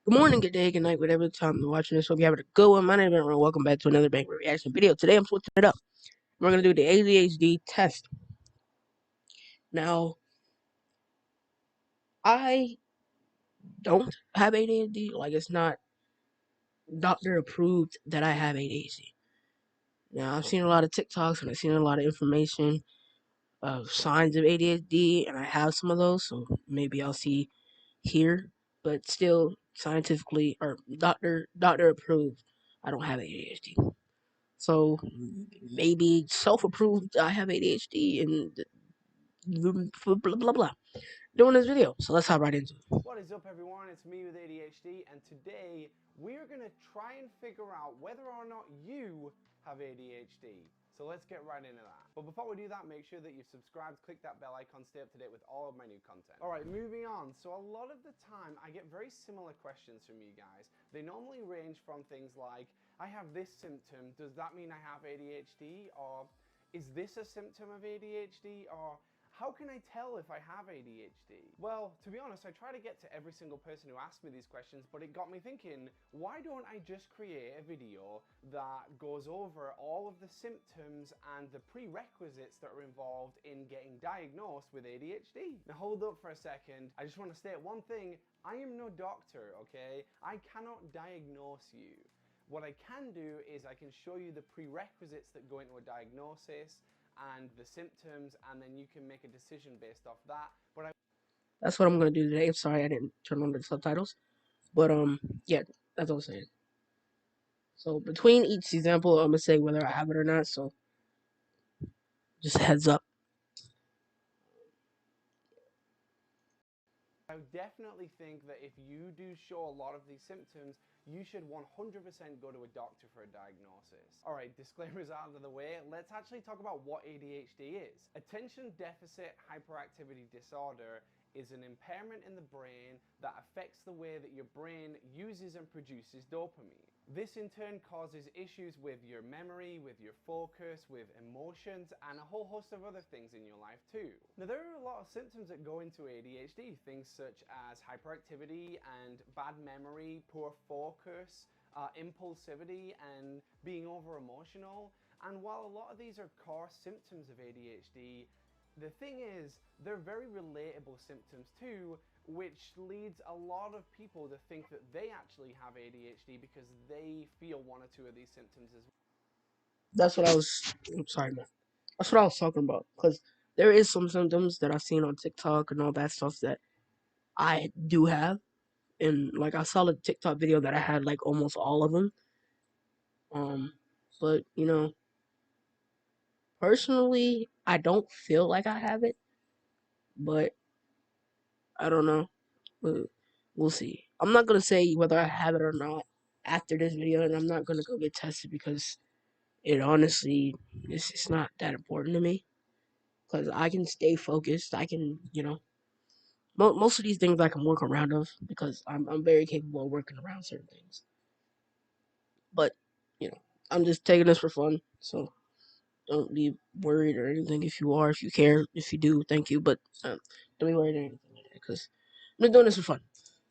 Good morning, good day, good night, whatever time you're watching this. Hope you're having a good one. My name is Aaron. Welcome back to another banger reaction video. Today I'm switching it up. We're going to do the ADHD test. Now, I don't have ADHD. Like, it's not doctor approved that I have ADHD. Now, I've seen a lot of TikToks and I've seen a lot of information of signs of ADHD, and I have some of those, so maybe I'll see here. But still, scientifically or doctor approved, I don't have ADHD. So maybe self-approved I have ADHD and blah blah blah doing this video. So let's hop right into it. What is up, everyone? It's me with ADHD, and today we're going to try and figure out whether or not you have ADHD. So let's get right into that. But before we do that, make sure that you've subscribed, click that bell icon, stay up to date with all of my new content. Alright, moving on. So a lot of the time I get very similar questions from you guys. They normally range from things like, I have this symptom, does that mean I have ADHD? Or is this a symptom of ADHD? Or how can I tell if I have ADHD? Well, to be honest, I try to get to every single person who asks me these questions, but it got me thinking, why don't I just create a video that goes over all of the symptoms and the prerequisites that are involved in getting diagnosed with ADHD? Now hold up for a second. I just want to state one thing. I am no doctor, okay? I cannot diagnose you. What I can do is I can show you the prerequisites that go into a diagnosis and the symptoms, and then you can make a decision based off that. But That's what I'm gonna do today. I'm sorry I didn't turn on the subtitles, but yeah, that's what I'm saying. So between each example, I'm gonna say whether I have it or not. So just a heads up. I definitely think that if you do show a lot of these symptoms, you should 100% go to a doctor for a diagnosis. Alright, disclaimers out of the way, let's actually talk about what ADHD is. Attention Deficit Hyperactivity Disorder is an impairment in the brain that affects the way that your brain uses and produces dopamine. This in turn causes issues with your memory, with your focus, with emotions, and a whole host of other things in your life too. Now there are a lot of symptoms that go into ADHD, things such as hyperactivity and bad memory, poor focus, impulsivity, and being over emotional. And while a lot of these are core symptoms of ADHD, the thing is, they're very relatable symptoms too, which leads a lot of people to think that they actually have ADHD because they feel one or two of these symptoms as well. That's what I was. I'm sorry, man. That's what I was talking about. Because there is some symptoms that I've seen on TikTok and all that stuff that I do have, and like I saw a TikTok video that I had like almost all of them. But personally, I don't feel like I have it, but I don't know. We'll, we'll see. I'm not gonna say whether I have it or not after this video, and I'm not gonna go get tested because it honestly, it's not that important to me. Because I can stay focused. I can, most of these things I can work around of because I'm very capable of working around certain things. But you know, I'm just taking this for fun, so don't be worried or anything. If you are, if you care, if you do, thank you. But don't be worried or anything like that because I'm just doing this for fun.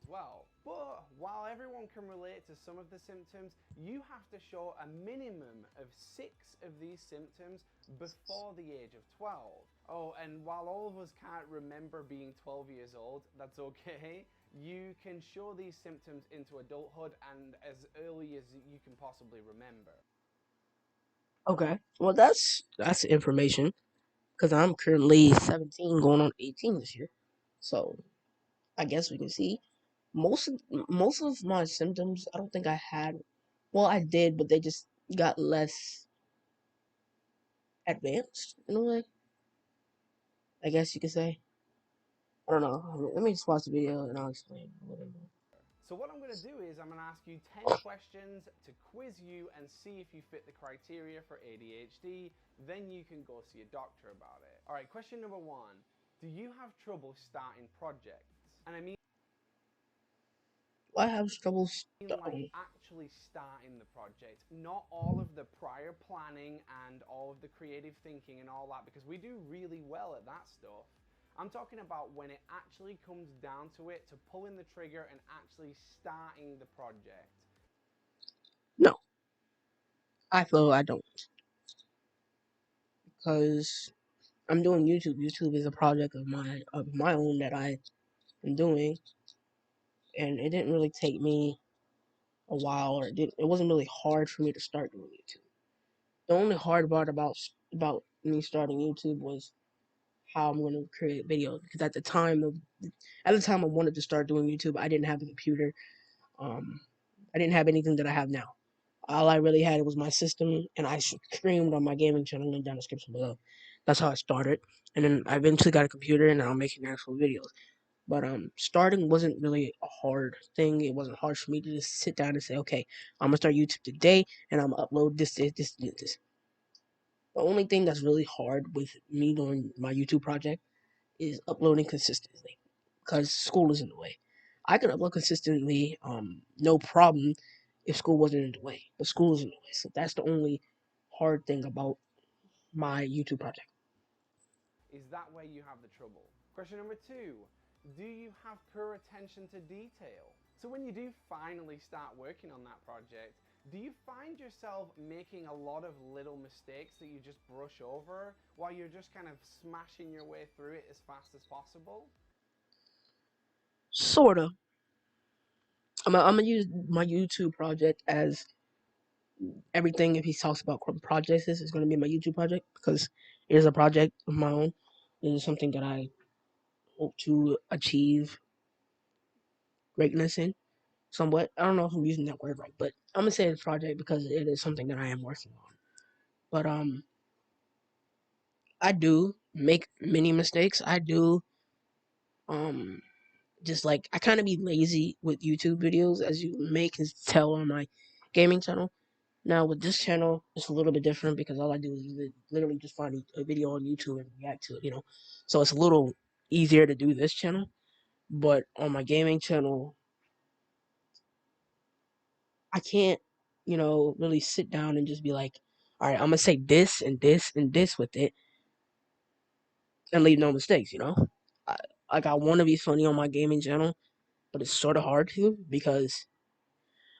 Well. But while everyone can relate to some of the symptoms, you have to show a minimum of 6 of these symptoms before the age of 12. Oh, and while all of us can't remember being 12 years old, that's okay. You can show these symptoms into adulthood and as early as you can possibly remember. Okay, well that's information because I'm currently 17, going on 18 this year. So I guess we can see most of my symptoms. I don't think I had. Well, I did, but they just got less advanced in a way. I guess you could say. I don't know. Let me just watch the video and I'll explain a little bit more. So what I'm going to do is I'm going to ask you 10 questions to quiz you and see if you fit the criteria for ADHD. Then you can go see a doctor about it. All right, question number 1. Do you have trouble starting projects? And I mean I have trouble like starting. actually starting the project, not all of the prior planning and all of the creative thinking and all that, because we do really well at that stuff. I'm talking about when it actually comes down to it, to pulling the trigger and actually starting the project. No, I feel I don't, because I'm doing YouTube. YouTube is a project of my own that I am doing, and it didn't really take me a while, or it wasn't really hard for me to start doing YouTube. The only hard part about me starting YouTube was how I'm going to create videos, because at the time I wanted to start doing YouTube, I didn't have a computer. Um, I didn't have anything that I have now. All I really had was my system, and I streamed on my gaming channel. Link down in the description below. That's how I started, and then I eventually got a computer, and now I'm making actual videos. But starting wasn't really a hard thing. It wasn't hard for me to just sit down and say, okay, I'm gonna start YouTube today, and I'm gonna upload this. The only thing that's really hard with me doing my YouTube project is uploading consistently, because school is in the way. I could upload consistently, no problem, if school wasn't in the way, but school is in the way. So that's the only hard thing about my YouTube project. Is that where you have the trouble? Question number 2. Do you have poor attention to detail? So when you do finally start working on that project, do you find yourself making a lot of little mistakes that you just brush over while you're just kind of smashing your way through it as fast as possible? Sorta. I'm gonna use my YouTube project as everything. If he talks about projects, this is gonna be my YouTube project, because it is a project of my own. It is something that I hope to achieve greatness in somewhat. I don't know if I'm using that word right, but I'm gonna say it's project because it is something that I am working on. But I do make many mistakes. I do um just like I kind of be lazy with YouTube videos, as you may can tell on my gaming channel. Now with this channel, it's a little bit different, because all I do is literally just find a video on YouTube and react to it. So it's a little easier to do this channel. But on my gaming channel, I can't, really sit down and just be like, all right, I'm gonna say this and this and this with it, and leave no mistakes. I, like, I want to be funny on my gaming channel, but it's sort of hard to, because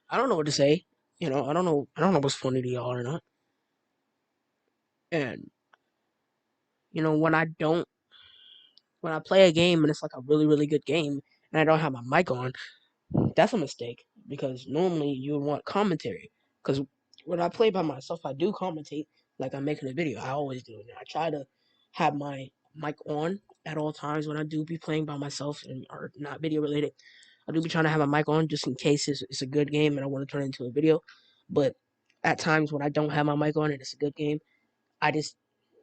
I don't know what to say. I don't know what's funny to y'all or not. And when I play a game and it's like a really really good game and I don't have my mic on, that's a mistake, because normally you would want commentary. Because when I play by myself, I do commentate like I'm making a video. I always do. And I try to have my mic on at all times when I do be playing by myself and are not video related. I do be trying to have my mic on just in case it's a good game and I want to turn it into a video. But at times when I don't have my mic on and it's a good game, I just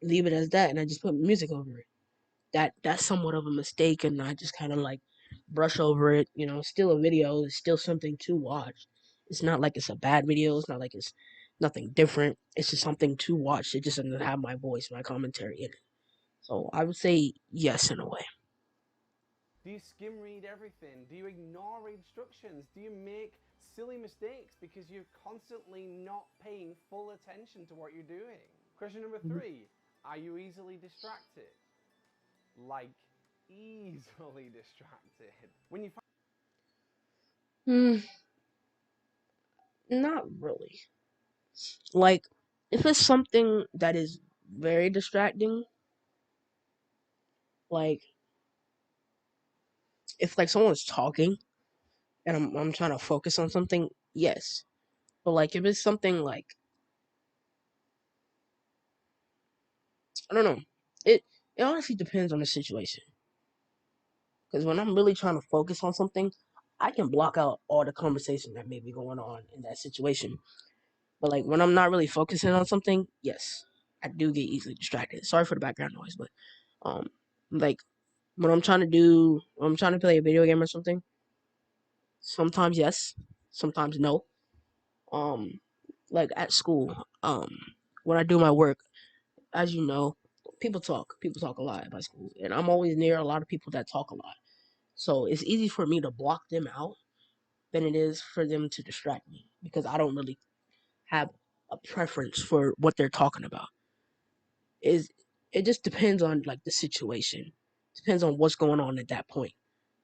leave it as that and I just put music over it. That's somewhat of a mistake, and I just kind of like brush over it. It's still a video. It's still something to watch. It's not like it's a bad video. It's not like it's nothing different. It's just something to watch. It just doesn't have my voice, my commentary in it. So I would say yes in a way. Do you skim read everything? Do you ignore instructions? Do you make silly mistakes because you're constantly not paying full attention to what you're doing? Question number 3. Are you easily distracted? Like, easily distracted. When you Hmm, not really. Like, if it's something that is very distracting, like if like someone's talking and I'm trying to focus on something, yes. But like if it's something like, I don't know, it honestly depends on the situation. Because when I'm really trying to focus on something, I can block out all the conversation that may be going on in that situation. But like when I'm not really focusing on something, yes, I do get easily distracted. Sorry for the background noise, but um, like when I'm trying to play a video game or something, sometimes yes, sometimes no. Um, like at school, when I do my work, as you know, people talk a lot at my school, and I'm always near a lot of people that talk a lot. So it's easy for me to block them out than it is for them to distract me, because I don't really have a preference for what they're talking about. Is It just depends on like the situation Depends on what's going on at that point.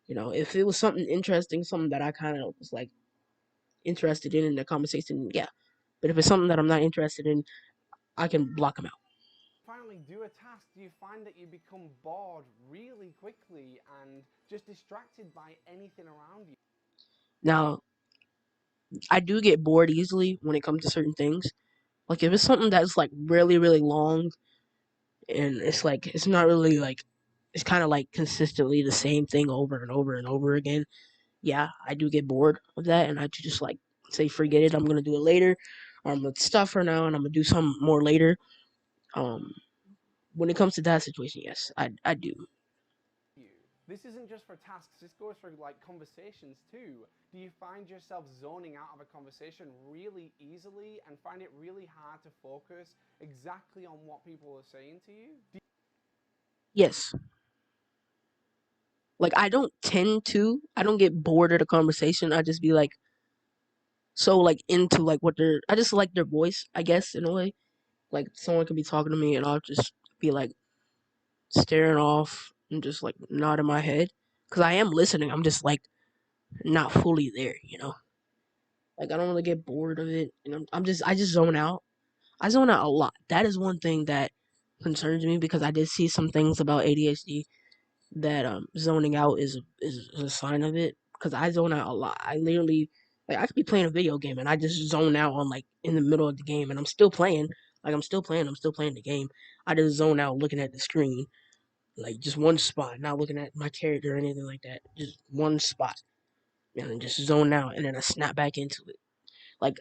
If it was something interesting, something that I kind of was like interested in the conversation, yeah. But if it's something that I'm not interested in, I can block them out. Finally do a task, do you find that you become bored really quickly and just distracted by anything around you? Now, I do get bored easily when it comes to certain things. Like if it's something that's like really, really long and it's like it's not really like it's kind of like consistently the same thing over and over and over again. Yeah, I do get bored of that, and I just like say forget it. I'm gonna do it later, or I'm gonna stop for now, and I'm gonna do some more later. Um, when it comes to that situation, yes, I do. You. This isn't just for tasks, this goes for like conversations too. Do you find yourself zoning out of a conversation really easily and find it really hard to focus exactly on what people are saying to you? Yes, like I don't tend to. I don't get bored of the conversation. I just be like so like into like what they're. I just like their voice, I guess, in a way. Like someone could be talking to me, and I'll just be like staring off and just like nodding my head because I am listening. I'm just like not fully there. Like I don't really get bored of it, and I just zone out. I zone out a lot. That is one thing that concerns me because I did see some things about ADHD that zoning out is a sign of it because I zone out a lot. I literally like I could be playing a video game and I just zone out on like in the middle of the game and I'm still playing. Like I'm still playing the game. I just zone out looking at the screen, like just one spot, not looking at my character or anything like that. Just one spot, and then just zone out, and then I snap back into it. Like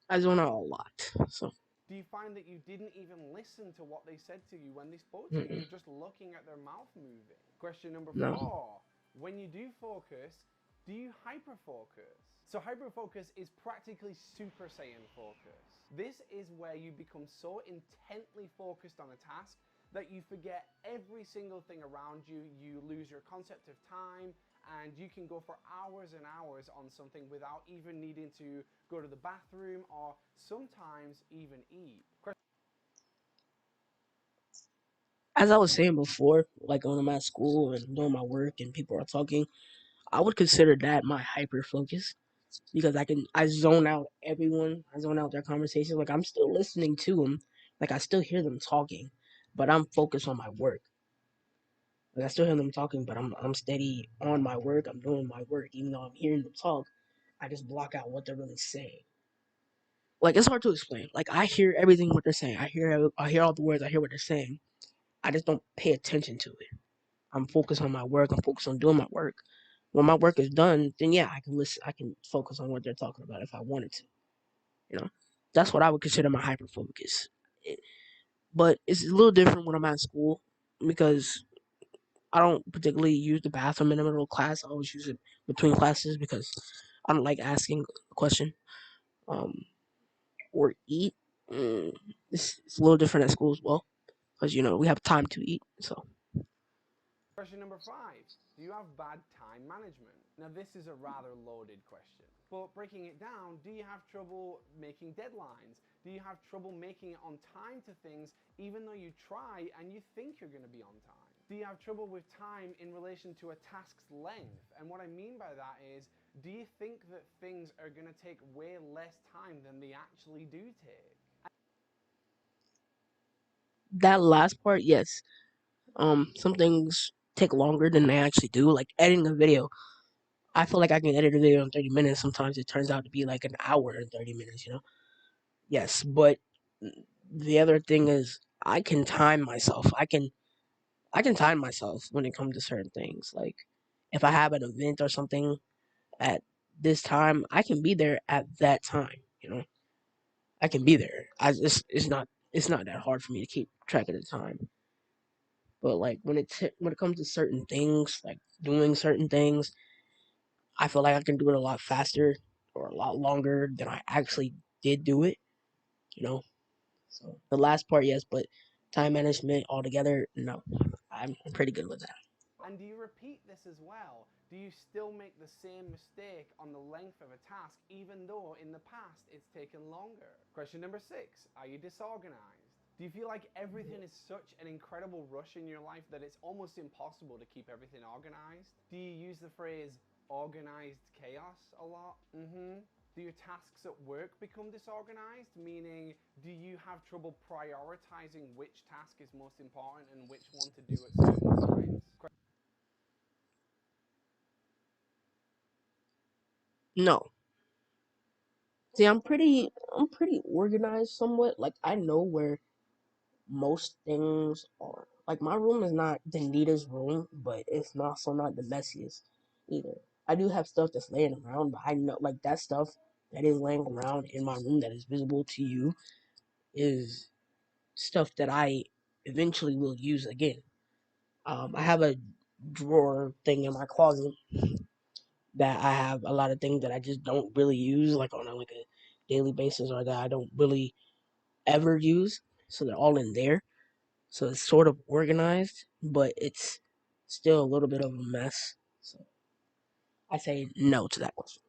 I zone out a lot. So Do you find that you didn't even listen to what they said to you when they spoke to you? mm-mm, You're just looking at their mouth moving. Question number no. 4. When you do focus, do you hyperfocus? So hyperfocus is practically Super Saiyan focus. This is where you become so intently focused on a task that you forget every single thing around you, you lose your concept of time, and you can go for hours and hours on something without even needing to go to the bathroom or sometimes even eat. As I was saying before, like when I'm at school and doing my work and people are talking, I would consider that my hyper focus because I zone out everyone. I zone out their conversation. Like I'm still listening to them. Like I still hear them talking, but I'm focused on my work. Like I still hear them talking, but I'm steady on my work. I'm doing my work, even though I'm hearing them talk. I just block out what they're really saying. Like it's hard to explain. Like I hear everything what they're saying. I hear all the words. I hear what they're saying. I just don't pay attention to it. I'm focused on my work. I'm focused on doing my work. When my work is done, then yeah, I can listen. I can focus on what they're talking about if I wanted to. You know, that's what I would consider my hyper focus. But it's a little different when I'm at school because I don't particularly use the bathroom in the middle of class. I always use it between classes because I don't like asking a question or eat. Mm, it's a little different at school as well because we have time to eat. So Question number 5. Do you have bad time management? Now, this is a rather loaded question, but breaking it down, do you have trouble making deadlines? Do you have trouble making it on time to things even though you try and you think you're going to be on time? Do you have trouble with time in relation to a task's length? And what I mean by that is, do you think that things are going to take way less time than they actually do take? that last part, yes. Some things take longer than they actually do. Like editing a video, I feel like I can edit a video in 30 minutes. Sometimes it turns out to be like an hour and 30 minutes. Yes, but the other thing is I can time myself. I can time myself when it comes to certain things. Like if I have an event or something at this time, I can be there at that time. I can be there. It's not that hard for me to keep track of the time. But like when it comes to certain things, like doing certain things, I feel like I can do it a lot faster or a lot longer than I actually did do it. You know. So the last part, yes, but time management altogether, no. I'm pretty good with that. And do you repeat this as well? Do you still make the same mistake on the length of a task even though in the past it's taken longer? Question number 6. Are you disorganized? Do you feel like everything is such an incredible rush in your life that it's almost impossible to keep everything organized? Do you use the phrase organized chaos a lot? Do your tasks at work become disorganized? Meaning, do you have trouble prioritizing which task is most important and which one to do at certain times? No. See, I'm pretty organized somewhat. Like I know where most things are. Like my room is not the neatest room, but it's also not the messiest either. I do have stuff that's laying around, but I know like that stuff that is laying around in my room that is visible to you is stuff that I eventually will use again. I have a drawer thing in my closet that I have a lot of things that I just don't really use like on a daily basis or that I don't really ever use. So they're all in there. So it's sort of organized, but it's still a little bit of a mess. So I say no to that question.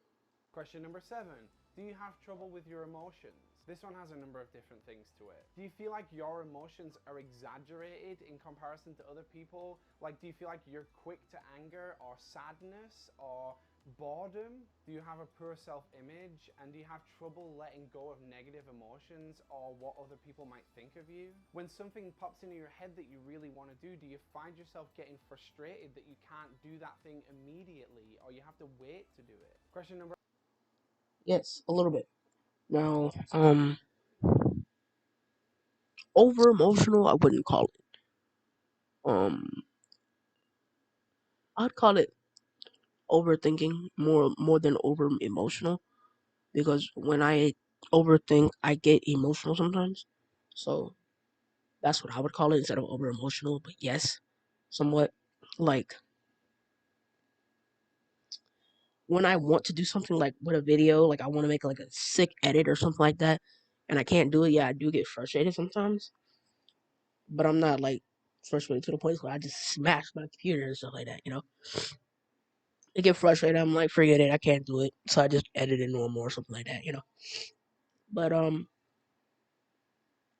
Question number 7. Do you have trouble with your emotions? This one has a number of different things to it. Do you feel like your emotions are exaggerated in comparison to other people? Like, do you feel like you're quick to anger or sadness or boredom? Do you have a poor self-image? And do you have trouble letting go of negative emotions or what other people might think of you? When something pops into your head that you really want to do you find yourself getting frustrated that you can't do that thing immediately or you have to wait to do it? Question number Yes, a little bit. Now, over emotional, I wouldn't call it. I'd call it overthinking more than over emotional because when I overthink, I get emotional sometimes. So that's what I would call it instead of over emotional. But yes, somewhat like when I want to do something like with a video, like I want to make like a sick edit or something like that, and I can't do it. Yeah, I do get frustrated sometimes, but I'm not like frustrated to the point where I just smash my computer and stuff like that. I get frustrated. I'm like, forget it, I can't do it, so I just edit it normal or something like that. But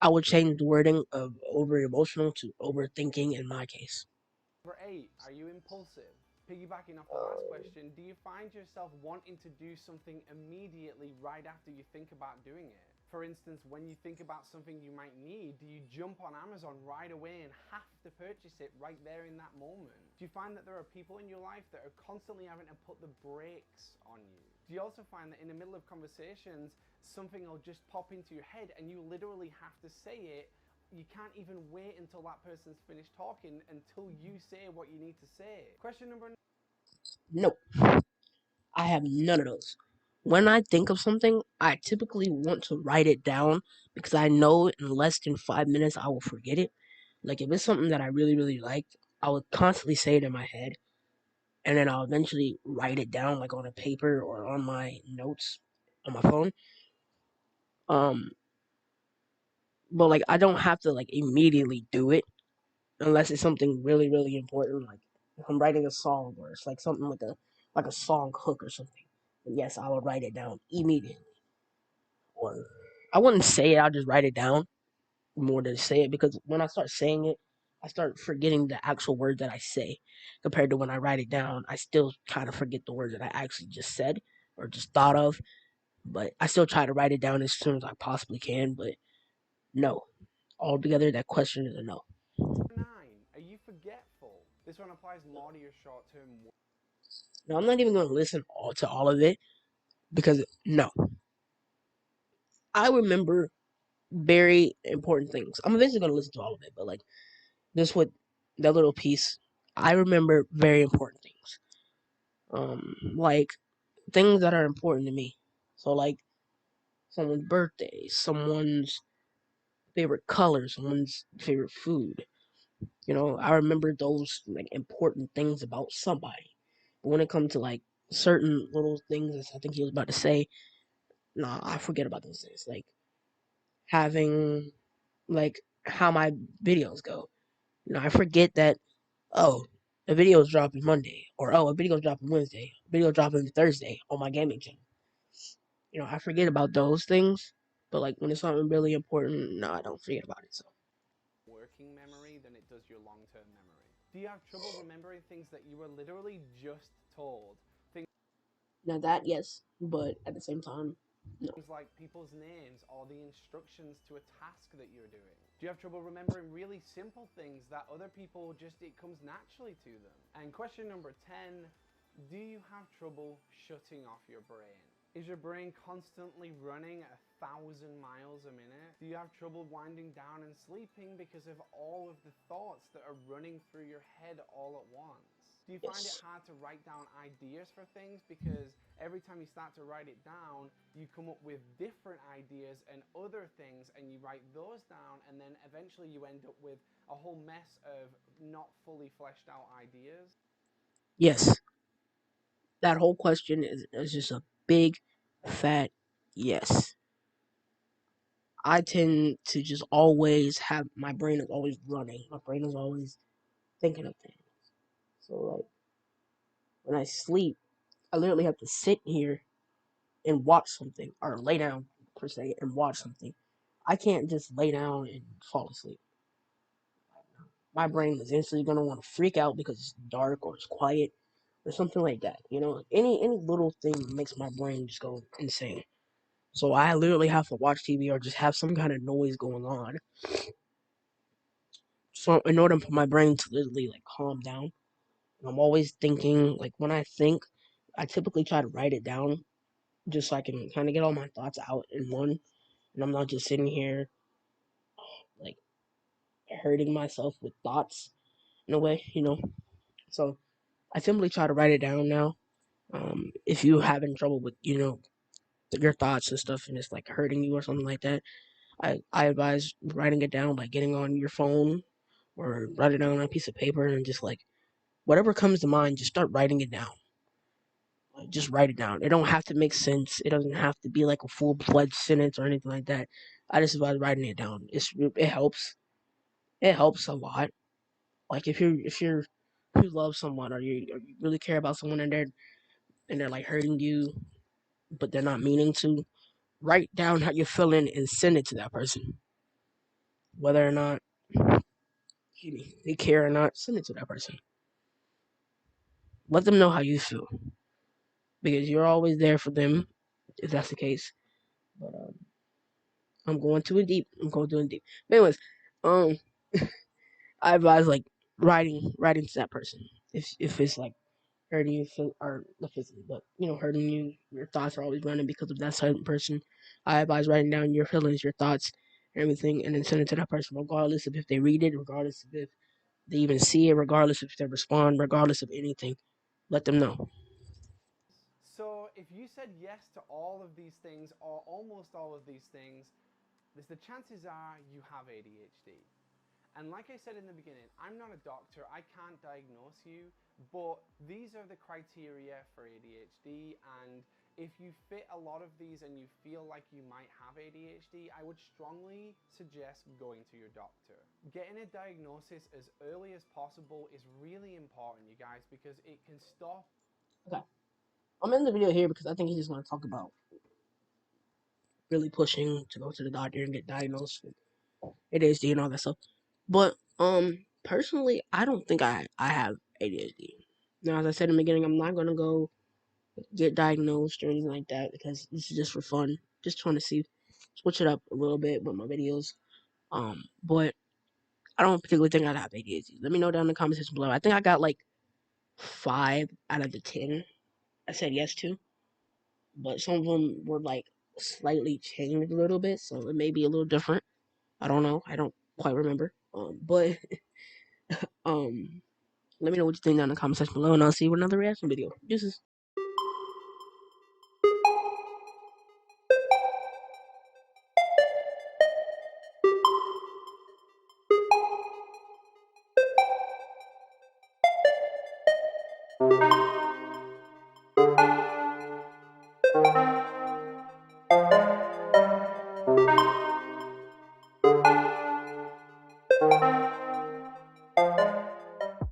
I would change the wording of over emotional to overthinking in my case. Number 8, are you impulsive? Piggybacking off the last Um, question, do you find yourself wanting to do something immediately right after you think about doing it? For instance, when you think about something you might need, do you jump on Amazon right away and have to purchase it right there in that moment? Do you find that there are people in your life that are constantly having to put the brakes on you? Do you also find that in the middle of conversations, something will just pop into your head and you literally have to say it? You can't even wait until that person's finished talking until you say what you need to say. Question number no, I have none of those. When I think of something, I typically want to write it down because I know in less than 5 minutes I will forget it. Like if it's something that I really, really liked, I would constantly say it in my head, and then I'll eventually write it down like on a paper or on my notes on my phone. Um, but like I don't have to like immediately do it unless it's something really, really important. Like if I'm writing a song or it's like something like a song hook or something. And yes, I will write it down immediately. Or I wouldn't say it. I'll just write it down more than say it because when I start saying it, I start forgetting the actual word that I say. Compared to when I write it down, I still kind of forget the words that I actually just said or just thought of. But I still try to write it down as soon as I possibly can. But no, altogether, that question is a no. 9, are you forgetful? This one applies more to your short-term work. Now, I'm not even going to listen to all of it because no, I remember very important things. I'm eventually going to listen to all of it, but like this with that little piece, I remember very important things. Like things that are important to me. So like someone's birthday, someone's favorite color, someone's favorite food. I remember those like important things about somebody. But when it comes to like certain little things, as I think he was about to say, nah, I forget about those things. Like having like how my videos go. I forget that oh, a video is dropping Monday, or oh, a video is dropping Wednesday, a video dropping Thursday on my gaming channel. I forget about those things, but like when it's something really important, no, I don't forget about it. So working memory than it does your long-term memory. Do you have trouble remembering things that you were literally just told? Now that, yes, but at the same time, no. Things like people's names or the instructions to a task that you're doing. Do you have trouble remembering really simple things that other people just, it comes naturally to them? And question number 10, do you have trouble shutting off your brain? Is your brain constantly running at 1,000 miles a minute? Do you have trouble winding down and sleeping because of all of the thoughts that are running through your head all at once? Do you find it Yes. hard to write down ideas for things because every time you start to write it down, you come up with different ideas and other things, and you write those down, and then eventually you end up with a whole mess of not fully fleshed out ideas? Yes. That whole question is just a big, fat yes. I tend to just always have my brain is always running. My brain is always thinking of things. So like when I sleep, I literally have to sit here and watch something or lay down per se and watch something. I can't just lay down and fall asleep. My brain is instantly gonna want to freak out because it's dark or it's quiet or something like that. You know, any little thing makes my brain just go insane. So I literally have to watch TV or just have some kind of noise going on. So in order for my brain to literally like calm down, and I'm always thinking like when I think, I typically try to write it down just so I can kind of get all my thoughts out in one, and I'm not just sitting here like hurting myself with thoughts in a way, you know. So I simply try to write it down now. If you having trouble with your thoughts and stuff, and it's like hurting you or something like that, I advise writing it down, like getting on your phone or write it down on a piece of paper and just like whatever comes to mind, just start writing it down. Like, just write it down. It don't have to make sense. It doesn't have to be like a full fledged sentence or anything like that. I just advise writing it down. It helps. It helps a lot. Like if you love someone or you really care about someone and they're like hurting you, but they're not meaning to, write down how you're feeling and send it to that person. Whether or not they care or not, send it to that person. Let them know how you feel because you're always there for them if that's the case. But I'm going too in deep. I'm going too in deep. But anyways, um, I advise like writing to that person if it's like hurting you or not physically, but hurting you. Your thoughts are always running because of that certain person. I advise writing down your feelings, your thoughts, everything, and then send it to that person, regardless of if they read it, regardless of if they even see it, regardless if they respond, regardless of anything. Let them know. So if you said yes to all of these things or almost all of these things, the chances are you have ADHD. And like I said in the beginning, I'm not a doctor, I can't diagnose you, but these are the criteria for ADHD, and if you fit a lot of these and you feel like you might have ADHD, I would strongly suggest going to your doctor. Getting a diagnosis as early as possible is really important, you guys, because it can stop. Okay, I'm in the video here because I think he's just going to talk about really pushing to go to the doctor and get diagnosed with ADHD and all that stuff. But personally, I don't think I have ADHD. Now, as I said in the beginning, I'm not gonna go get diagnosed or anything like that because this is just for fun. Just trying to switch it up a little bit with my videos. But I don't particularly think I have ADHD. Let me know down in the comment section below. I think I got like 5 out of the 10 I said yes to, but some of them were like slightly changed a little bit, so it may be a little different. I don't know. I don't quite remember. But um, let me know what you think down in the comment section below, and I'll see you with another reaction video. Deuces.